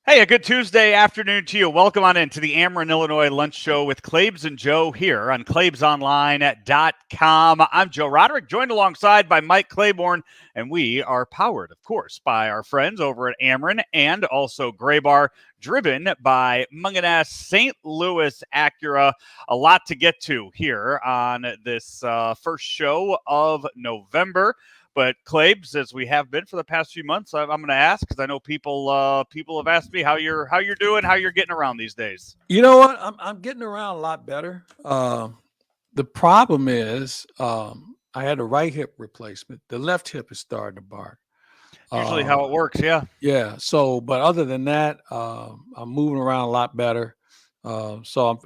Hey, a good Tuesday afternoon to you. Welcome on into the Ameren, Illinois Lunch Show with Claibs and Joe here on claibsonline.com. I'm Joe Roderick, joined alongside by Mike Claiborne, and we are powered, of course, by our friends over at Ameren and also Gray Bar, driven by Munganess St. Louis Acura. A lot to get to here on this first show of November. But Claibs, as we have been for the past few months, I'm going to ask because I know people have asked me how you're doing, how you're getting around these days. You know what? I'm getting around a lot better. The problem is I had a right hip replacement. The left hip is starting to bark. Usually how it works, yeah. Yeah. So, but other than that, I'm moving around a lot better. So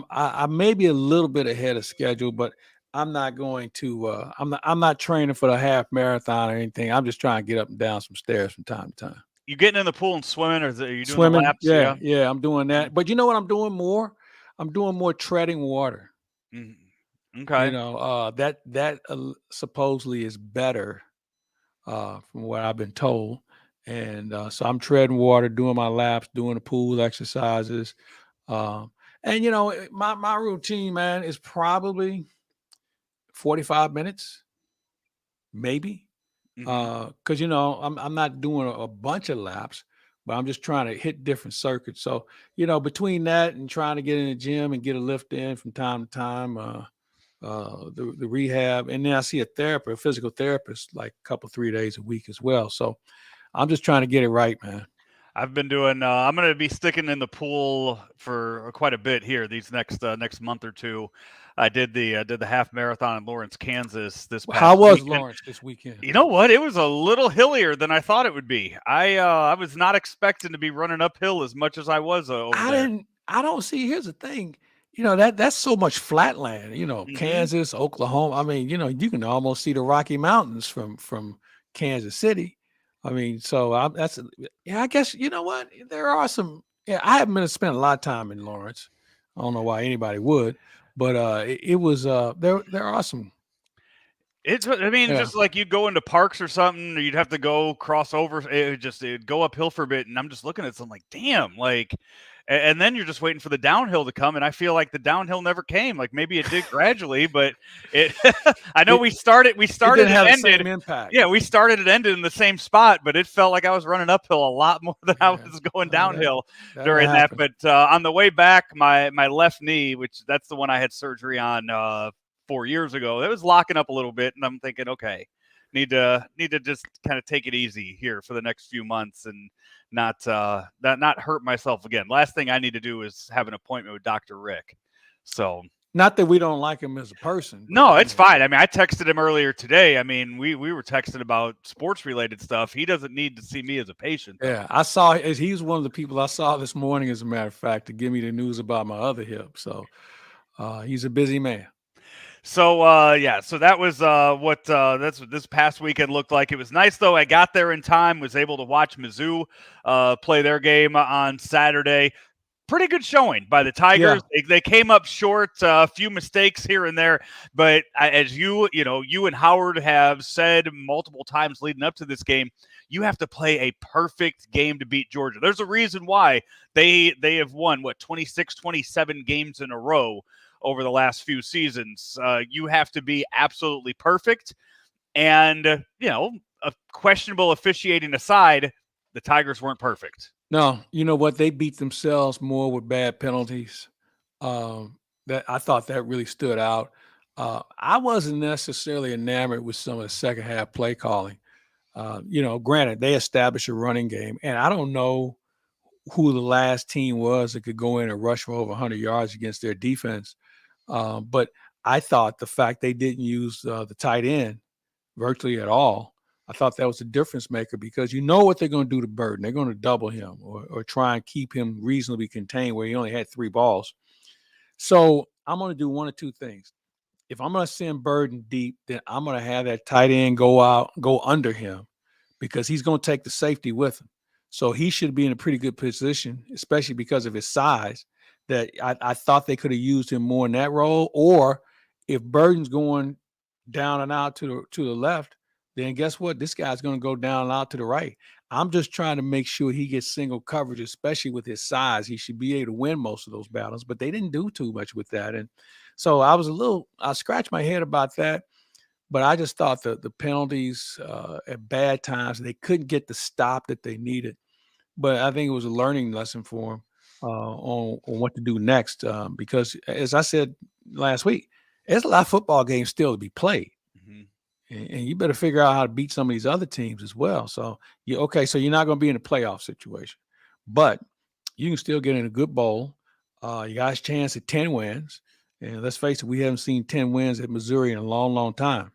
I may be a little bit ahead of schedule, but I'm not going to. I'm not training for the half marathon or anything. I'm just trying to get up and down some stairs from time to time. You getting in the pool and swimming, or are you doing the Swimming, laps? yeah, I'm doing that. But you know what I'm doing more? I'm doing more treading water. Mm-hmm. Okay. That supposedly is better, from what I've been told. And so I'm treading water, doing my laps, doing the pool exercises. And my routine, man, is probably 45 minutes, maybe. Because I'm not doing a bunch of laps, but I'm just trying to hit different circuits. So between that and trying to get in the gym and get a lift in from time to time, the rehab, and then I see a physical therapist, like a couple 3 days a week as well. So I'm just trying to get it right, man. I've been doing. I'm going to be sticking in the pool for quite a bit here these next month or two. I did the half marathon in Lawrence, Kansas this past How was weekend. Lawrence this weekend? You know what? It was a little hillier than I thought it would be. I was not expecting to be running uphill as much as I was over there. I don't see. Here's the thing. That's so much flatland. Kansas, Oklahoma. I mean, you can almost see the Rocky Mountains from Kansas City. I mean, so I guess you know what? There are some. Yeah, I haven't been to spend a lot of time in Lawrence. I don't know why anybody would, but it was there are some. Just like you'd go into parks or something, or you'd have to go cross over. It'd go uphill for a bit, and I'm just looking at something like, damn, like, and then you're just waiting for the downhill to come, and I feel like the downhill never came. Like maybe it did gradually, but it. I know we started and ended. The same impact. Yeah, we started and ended in the same spot, but it felt like I was running uphill a lot more than I was going downhill during that. But on the way back, my left knee, which that's the one I had surgery on 4 years ago, it was locking up a little bit, and I'm thinking, okay, need to just kind of take it easy here for the next few months and not hurt myself again. Last thing I need to do is have an appointment with Dr. Rick. So not that we don't like him as a person. No, it's fine. I mean, I texted him earlier today. I mean, we were texting about sports related stuff. He doesn't need to see me as a patient, though. Yeah, I saw he's one of the people I saw this morning, as a matter of fact, to give me the news about my other hip. So he's a busy man. So so that was that's what this past weekend looked like. It was nice though. I got there in time, was able to watch Mizzou play their game on Saturday. Pretty good showing by the Tigers. Yeah. They came up short, a few mistakes here and there, but as you and Howard have said multiple times leading up to this game, you have to play a perfect game to beat Georgia. There's a reason why they have won 26, 27 games in a row over the last few seasons. You have to be absolutely perfect. And, a questionable officiating aside, the Tigers weren't perfect. No, you know what? They beat themselves more with bad penalties. That I thought that really stood out. I wasn't necessarily enamored with some of the second half play calling. Granted, they established a running game, and I don't know who the last team was that could go in and rush for over 100 yards against their defense. But I thought the fact they didn't use the tight end virtually at all, I thought that was a difference maker, because you know what they're going to do to Burden. They're going to double him or try and keep him reasonably contained where he only had 3 balls. So I'm going to do one of two things. If I'm going to send Burden deep, then I'm going to have that tight end go under him, because he's going to take the safety with him. So he should be in a pretty good position, especially because of his size, that I thought they could have used him more in that role. Or if Burden's going down and out to the left, then guess what? This guy's going to go down out to the right. I'm just trying to make sure he gets single coverage, especially with his size. He should be able to win most of those battles, but they didn't do too much with that. And so I scratched my head about that, but I just thought the penalties at bad times, they couldn't get the stop that they needed. But I think it was a learning lesson for him on what to do next. Because as I said last week, there's a lot of football games still to be played. Mm-hmm. And you better figure out how to beat some of these other teams as well. So so you're not going to be in a playoff situation, but you can still get in a good bowl. You got a chance at 10 wins. And let's face it, we haven't seen 10 wins at Missouri in a long, long time.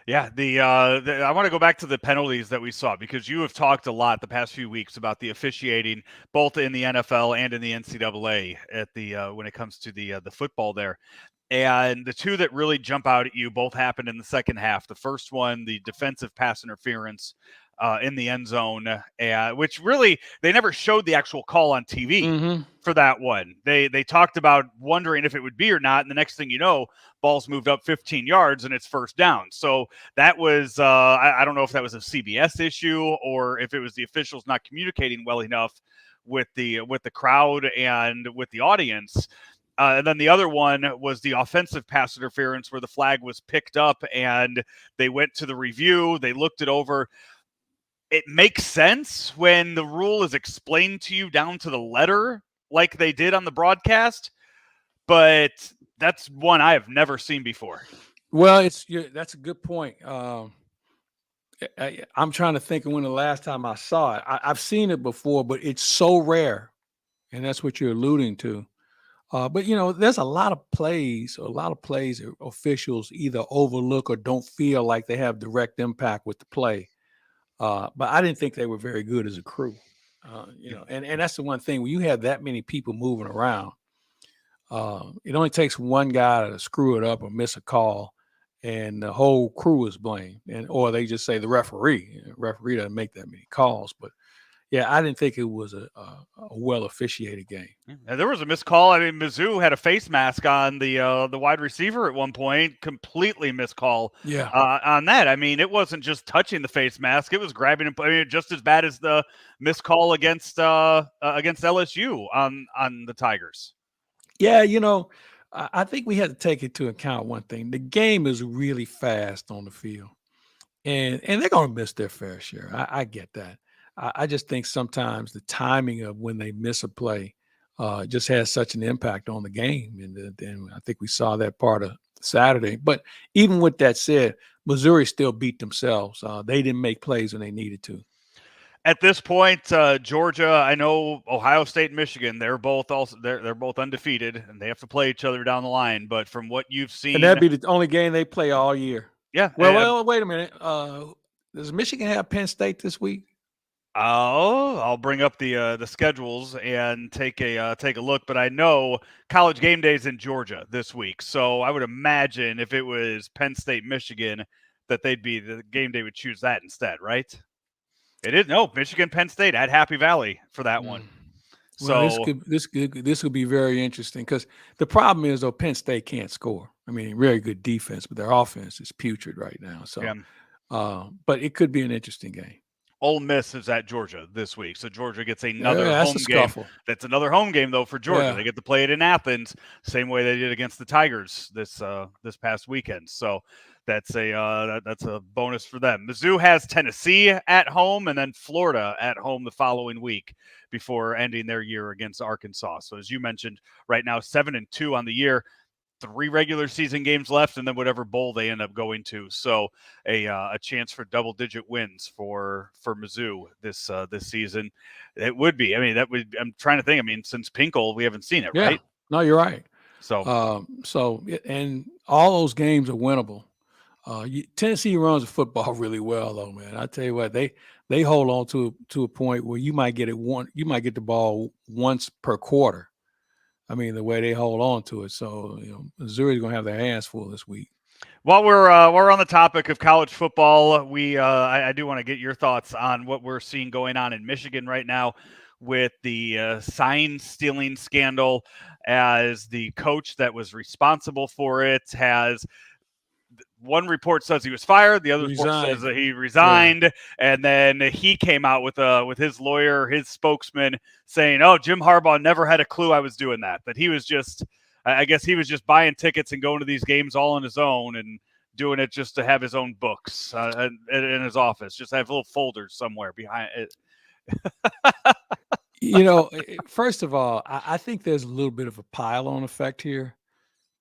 Yeah, I want to go back to the penalties that we saw, because you have talked a lot the past few weeks about the officiating, both in the NFL and in the NCAA at the when it comes to the football there. And the two that really jump out at you both happened in the second half. The first one, the defensive pass interference in the end zone, which really they never showed the actual call on TV for that one. They talked about wondering if it would be or not, and the next thing you know, ball's moved up 15 yards and it's first down. So that was I don't know if that was a CBS issue or if it was the officials not communicating well enough with the crowd and with the audience. And then the other one was the offensive pass interference, where the flag was picked up and they went to the review. They looked it over. It makes sense when the rule is explained to you down to the letter, like they did on the broadcast, but that's one I have never seen before. Well, that's a good point. I'm trying to think of when the last time I saw it. I've seen it before, but it's so rare, and that's what you're alluding to. But there's a lot of plays officials either overlook or don't feel like they have direct impact with the play. But I didn't think they were very good as a crew. And that's the one thing, when you have that many people moving around, it only takes one guy to screw it up or miss a call, and the whole crew is blamed. Or they just say the referee. The referee doesn't make that many calls, but. Yeah, I didn't think it was a well officiated game. And there was a missed call. I mean, Mizzou had a face mask on the wide receiver at one point, completely missed call. Yeah. On that. I mean, it wasn't just touching the face mask; it was grabbing him. I mean, just as bad as the missed call against LSU on the Tigers. Yeah, I think we had to take into account one thing: the game is really fast on the field, and they're going to miss their fair share. I get that. I just think sometimes the timing of when they miss a play just has such an impact on the game. And I think we saw that part of Saturday. But even with that said, Missouri still beat themselves. They didn't make plays when they needed to. At this point, Georgia, I know Ohio State and Michigan, they're both undefeated, and they have to play each other down the line. But from what you've seen, and that'd be the only game they play all year. Yeah. Well, wait a minute. Does Michigan have Penn State this week? I'll bring up the schedules and take a look. But I know College Game Day's in Georgia this week, so I would imagine if it was Penn State, Michigan, that the game day would choose that instead, right? It is Michigan, Penn State at Happy Valley for that one. Well, this could be very interesting, because the problem is, though, Penn State can't score. I mean, very good defense, but their offense is putrid right now. So, yeah. But it could be an interesting game. Ole Miss is at Georgia this week, so Georgia gets another home game. That's another home game, though, for Georgia. Yeah. They get to play it in Athens, same way they did against the Tigers this past weekend. So that's a bonus for them. Mizzou has Tennessee at home and then Florida at home the following week before ending their year against Arkansas. So as you mentioned, right now 7-2 on the year. 3 regular season games left, and then whatever bowl they end up going to. So a chance for double-digit wins for Mizzou this season. It would be. I mean, I'm trying to think. I mean, since Pinkel, we haven't seen it, right? No, you're right. So and all those games are winnable. Tennessee runs the football really well, though, man. I tell you what, they hold on to a point where you might get the ball once per quarter. I mean, the way they hold on to it. So, Missouri's going to have their hands full this week. While we're on the topic of college football, I do want to get your thoughts on what we're seeing going on in Michigan right now with the sign stealing scandal, as the coach that was responsible for it has one report says he was fired, the other report says Resigned. that he resigned, and then he came out with his lawyer, his spokesman, saying, "Oh, Jim Harbaugh never had a clue I was doing that. That he was just, I guess he was just buying tickets and going to these games all on his own and doing it just to have his own books in his office, just have little folders somewhere behind it." First of all, I think there's a little bit of a pile-on effect here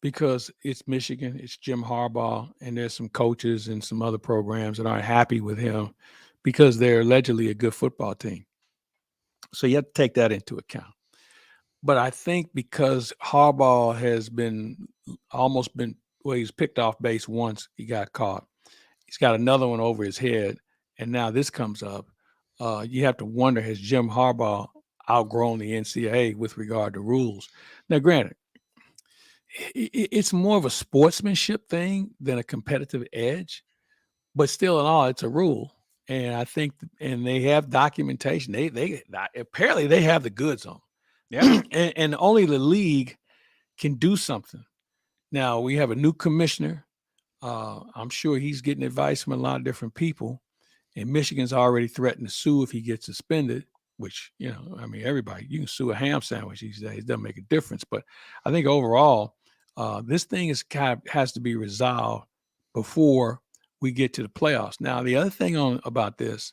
because it's Michigan, it's Jim Harbaugh, and there's some coaches and some other programs that aren't happy with him because they're allegedly a good football team. So you have to take that into account. But I think because Harbaugh has he's picked off base once, he got caught. He's got another one over his head, and now this comes up. You have to wonder, has Jim Harbaugh outgrown the NCAA with regard to rules? Now, granted, it's more of a sportsmanship thing than a competitive edge, but still in all, it's a rule. And I think, and they have documentation. They apparently they have the goods on. Yeah. and only the league can do something. Now we have a new commissioner. I'm sure he's getting advice from a lot of different people. And Michigan's already threatened to sue if he gets suspended, which, everybody, you can sue a ham sandwich these days. It doesn't make a difference. But I think overall, this thing has to be resolved before we get to the playoffs. Now, the other thing about this,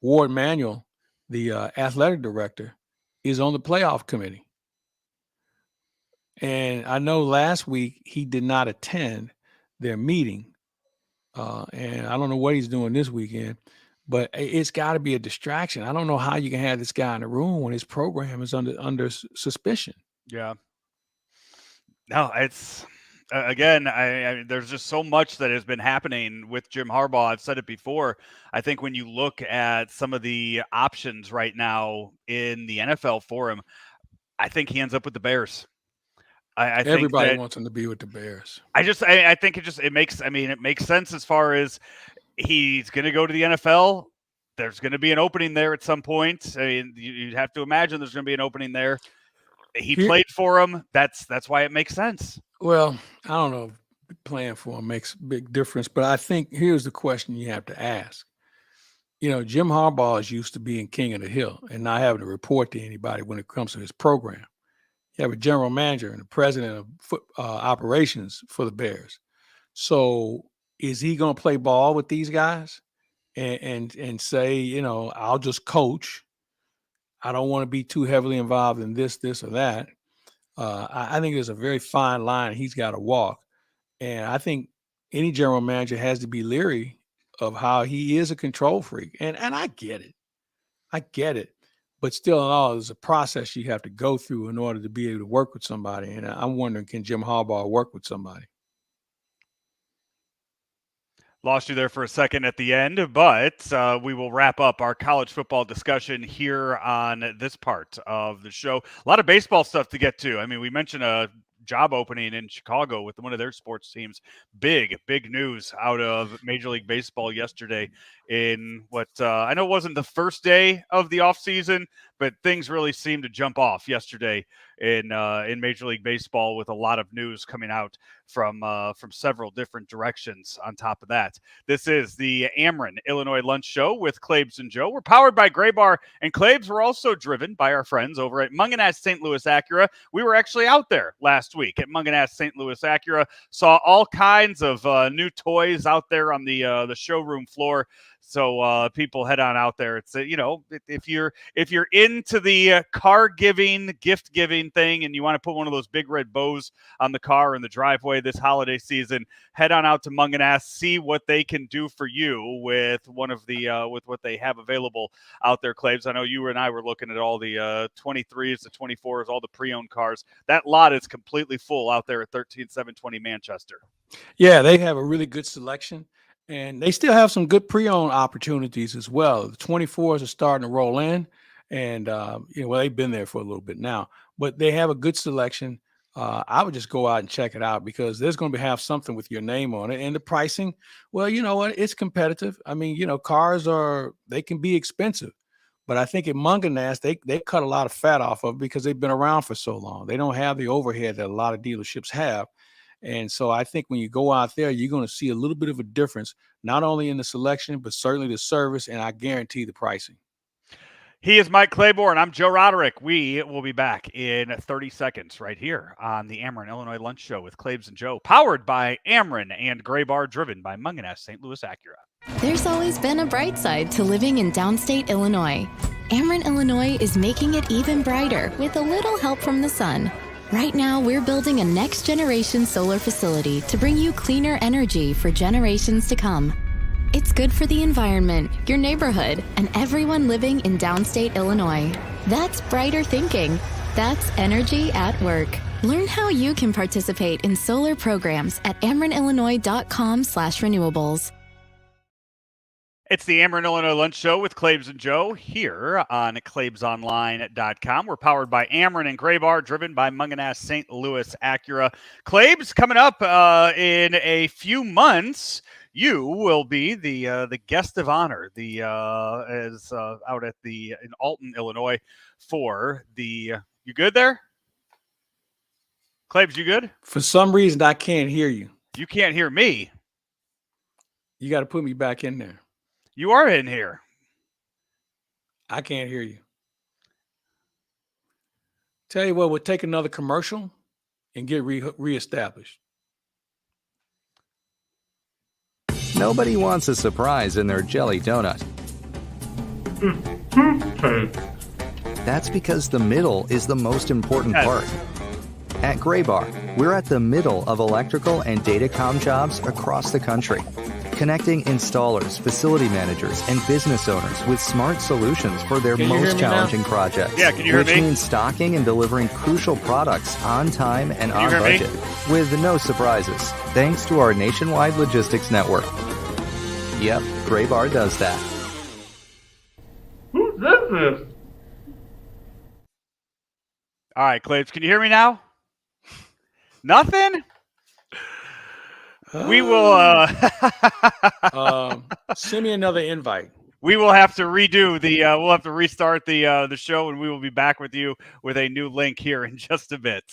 Ward Manuel, the athletic director, is on the playoff committee. And I know last week he did not attend their meeting. And I don't know what he's doing this weekend, but it's got to be a distraction. I don't know how you can have this guy in the room when his program is under suspicion. Yeah. No, it's again. I there's just so much that has been happening with Jim Harbaugh. I've said it before. I think when you look at some of the options right now in the NFL for him, I think he ends up with the Bears. I think Everybody that wants him to be with the Bears. I think it makes sense as far as he's going to go to the NFL. There's going to be an opening there at some point. I mean, you'd have to imagine there's going to be an opening there. He played for him. That's why it makes sense. Well, I don't know if playing for him makes a big difference, but I think here's the question you have to ask. Jim Harbaugh is used to being king of the hill and not having to report to anybody when it comes to his program. You have a general manager and a president of operations for the Bears. So is he going to play ball with these guys and say, I'll just coach. I don't want to be too heavily involved in this or that. I think there's a very fine line he's got to walk. And I think any general manager has to be leery of how he is a control freak. And I get it. I get it. But still in all, there's a process you have to go through in order to be able to work with somebody. And I'm wondering, can Jim Harbaugh work with somebody? Lost you there for a second at the end, but we will wrap up our college football discussion here on this part of the show. A lot of baseball stuff to get to. I mean, we mentioned a job opening in Chicago with one of their sports teams. Big news out of Major League Baseball yesterday in what I know wasn't the first day of the offseason, but things really seemed to jump off yesterday in Major League Baseball with a lot of news coming out from several different directions. On top of that, this is the Ameren Illinois Lunch Show with Claibs and Joe. We're powered by Gray Bar and Claibs. We're also driven by our friends over at Munganast St. Louis Acura. We were actually out there last week at Munganast St. Louis Acura. Saw all kinds of new toys out there on the showroom floor. So people head on out there. It's if you're into the car giving, gift giving thing, and you want to put one of those big red bows on the car in the driveway this holiday season, head on out to Munganast, see what they can do for you with one of the with what they have available out there. Claibs, I know you and I were looking at all the 23s, the 24s, all the pre-owned cars. That lot is completely full out there at 13720 Manchester. Yeah, they have a really good selection. And they still have some good pre-owned opportunities as well. The 24s are starting to roll in, and they've been there for a little bit now. But they have a good selection. I would just go out and check it out because there's going to have something with your name on it. And the pricing, well, you know what? It's competitive. I mean, cars they can be expensive. But I think at Munganast, they cut a lot of fat off of it because they've been around for so long. They don't have the overhead that a lot of dealerships have. And so I think when you go out there, you're going to see a little bit of a difference, not only in the selection, but certainly the service, and I guarantee the pricing. He is Mike Claiborne. I'm Joe Roderick. We will be back in 30 seconds right here on the Ameren, Illinois Lunch Show with Claibs and Joe, powered by Ameren and Gray Bar, driven by Munganess St. Louis Acura. There's always been a bright side to living in downstate Illinois. Ameren, Illinois is making it even brighter with a little help from the sun. Right now, we're building a next-generation solar facility to bring you cleaner energy for generations to come. It's good for the environment, your neighborhood, and everyone living in downstate Illinois. That's brighter thinking. That's energy at work. Learn how you can participate in solar programs at amerenillinois.com/renewables. It's the Ameren, Illinois Lunch Show with Claibs and Joe here on claibsonline.com. We're powered by Ameren and Gray Bar, driven by Munganess St. Louis Acura. Claibs, coming up in a few months, you will be the guest of honor out in Alton, Illinois for the. You good there? Claibs, you good? For some reason, I can't hear you. You can't hear me. You got to put me back in there. You are in here. I can't hear you. Tell you what, we'll take another commercial and get reestablished. Nobody wants a surprise in their jelly donut. That's because the middle is the most important part. At Gray Bar, we're at the middle of electrical and datacom jobs across the country, connecting installers, facility managers, and business owners with smart solutions for their most challenging projects. Yeah, can you hear me? Which means stocking and delivering crucial products on time and on budget, with no surprises, thanks to our nationwide logistics network. Yep, Gray Bar does that. Who does this? All right, Claibs, can you hear me now? Nothing? We will send me another invite. We will have to redo we'll have to restart the show, and we will be back with you with a new link here in just a bit.